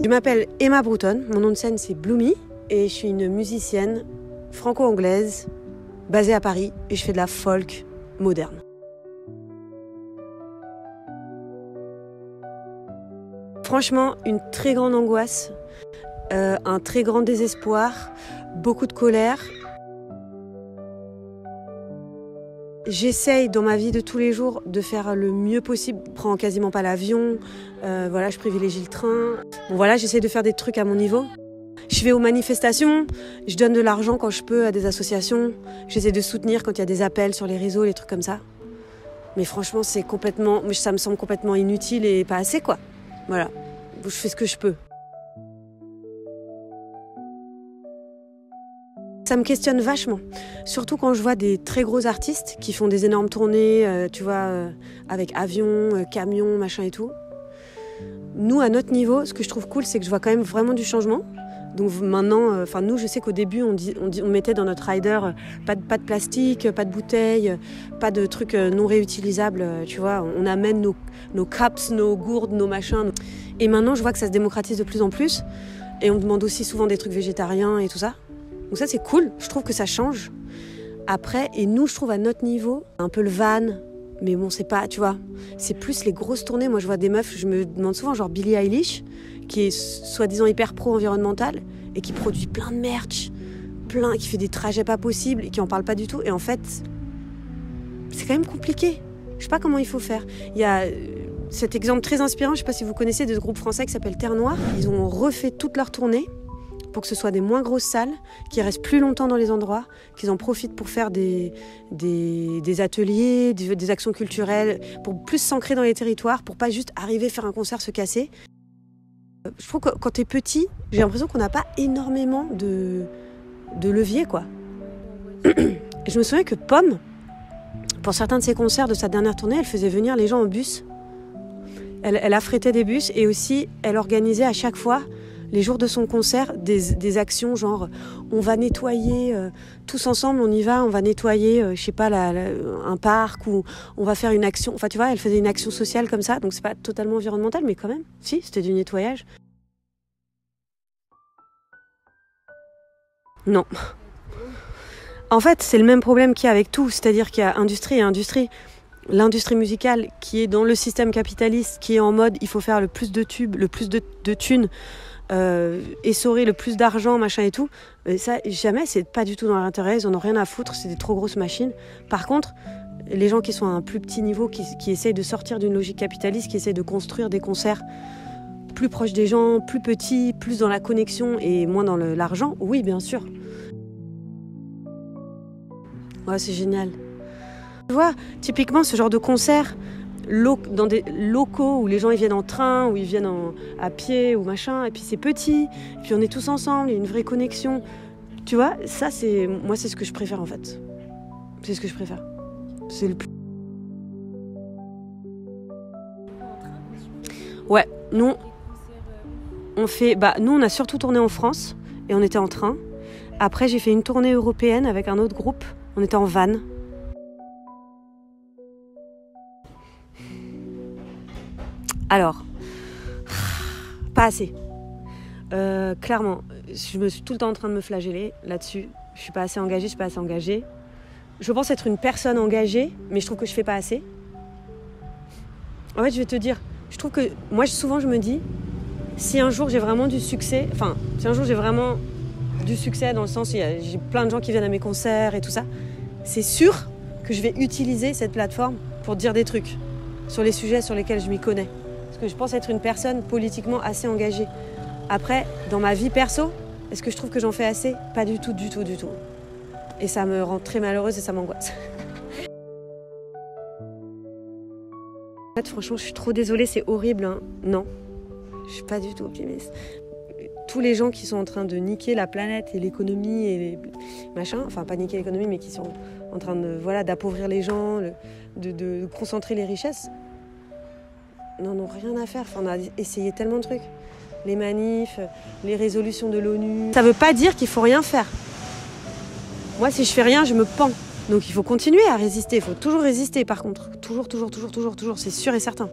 Je m'appelle Emma Broughton, mon nom de scène c'est Bloomy et je suis une musicienne franco-anglaise basée à Paris et je fais de la folk moderne. Franchement, une très grande angoisse, un très grand désespoir, beaucoup de colère. J'essaye dans ma vie de tous les jours de faire le mieux possible. Je prends quasiment pas l'avion, voilà, je privilégie le train. Bon, voilà, j'essaye de faire des trucs à mon niveau. Je vais aux manifestations, je donne de l'argent quand je peux à des associations. J'essaie de soutenir quand il y a des appels sur les réseaux, les trucs comme ça. Mais franchement, ça me semble complètement inutile et pas assez, quoi. Voilà, je fais ce que je peux. Ça me questionne vachement, surtout quand je vois des très gros artistes qui font des énormes tournées, tu vois, avec avion, camion, machin et tout. Nous, à notre niveau, ce que je trouve cool, c'est que je vois quand même vraiment du changement. Donc maintenant, nous, je sais qu'au début, on mettait dans notre rider pas de plastique, pas de bouteilles, pas de trucs non réutilisables, tu vois. On amène nos cups, nos gourdes, nos machins. Et maintenant, je vois que ça se démocratise de plus en plus. Et on me demande aussi souvent des trucs végétariens et tout ça. Donc ça, c'est cool. Je trouve que ça change. Après, et nous, je trouve à notre niveau, un peu le van, mais bon, c'est pas, tu vois, c'est plus les grosses tournées. Moi, je vois des meufs, je me demande souvent, genre Billie Eilish, qui est soi-disant hyper pro-environnemental et qui produit plein de merch, qui fait des trajets pas possibles et qui en parle pas du tout. Et en fait, c'est quand même compliqué. Je sais pas comment il faut faire. Il y a cet exemple très inspirant, je sais pas si vous connaissez, de ce groupe français qui s'appelle Terre Noire. Ils ont refait toute leur tournée pour que ce soit des moins grosses salles, qui restent plus longtemps dans les endroits, qu'ils en profitent pour faire des ateliers, des actions culturelles, pour plus s'ancrer dans les territoires, pour pas juste arriver, faire un concert, se casser. Je trouve que quand t'es petit, j'ai l'impression qu'on n'a pas énormément de levier, quoi. Je me souviens que Pomme, pour certains de ses concerts de sa dernière tournée, elle faisait venir les gens en bus. Elle affrétait des bus et aussi elle organisait à chaque fois les jours de son concert, des actions genre on va nettoyer tous ensemble, on y va, on va nettoyer, je sais pas, un parc ou on va faire une action. Enfin, tu vois, elle faisait une action sociale comme ça, donc c'est pas totalement environnemental, mais quand même, si, c'était du nettoyage. Non. En fait, c'est le même problème qu'il y a avec tout, c'est-à-dire qu'il y a industrie et industrie. L'industrie musicale qui est dans le système capitaliste, qui est en mode il faut faire le plus de tubes, le plus de thunes, essorer le plus d'argent, machin et tout, ça jamais, c'est pas du tout dans leur intérêt, ils en ont rien à foutre, c'est des trop grosses machines. Par contre, les gens qui sont à un plus petit niveau, qui essayent de sortir d'une logique capitaliste, qui essayent de construire des concerts plus proches des gens, plus petits, plus dans la connexion et moins dans l'argent, oui, bien sûr. Ouais, c'est génial. Tu vois, typiquement ce genre de concert, dans des locaux où les gens ils viennent en train, où ils viennent à pied ou machin, et puis c'est petit, et puis on est tous ensemble, il y a une vraie connexion. Tu vois, ça moi c'est ce que je préfère en fait. C'est ce que je préfère. C'est le plus... Ouais, nous on a surtout tourné en France et on était en train. Après j'ai fait une tournée européenne avec un autre groupe, on était en van. Alors, pas assez. Clairement, je me suis tout le temps en train de me flageller là-dessus. Je suis pas assez engagée, Je pense être une personne engagée, mais je trouve que je fais pas assez. En fait, je vais te dire, je trouve que moi, souvent, je me dis, si un jour j'ai vraiment du succès, dans le sens où j'ai plein de gens qui viennent à mes concerts et tout ça, c'est sûr que je vais utiliser cette plateforme pour dire des trucs sur les sujets sur lesquels je m'y connais. Que je pense être une personne politiquement assez engagée. Après, dans ma vie perso, est-ce que je trouve que j'en fais assez ? Pas du tout, du tout, du tout. Et ça me rend très malheureuse et ça m'angoisse. En fait, franchement, je suis trop désolée, c'est horrible, hein. Non, je suis pas du tout optimiste. Tous les gens qui sont en train de niquer la planète et l'économie et les machins, enfin pas niquer l'économie, mais qui sont en train d'appauvrir les gens, de concentrer les richesses, n'en ont rien à faire. Enfin, on a essayé tellement de trucs. Les manifs, les résolutions de l'ONU. Ça veut pas dire qu'il faut rien faire. Moi, si je fais rien, je me pends. Donc il faut continuer à résister. Il faut toujours résister, par contre. Toujours, c'est sûr et certain.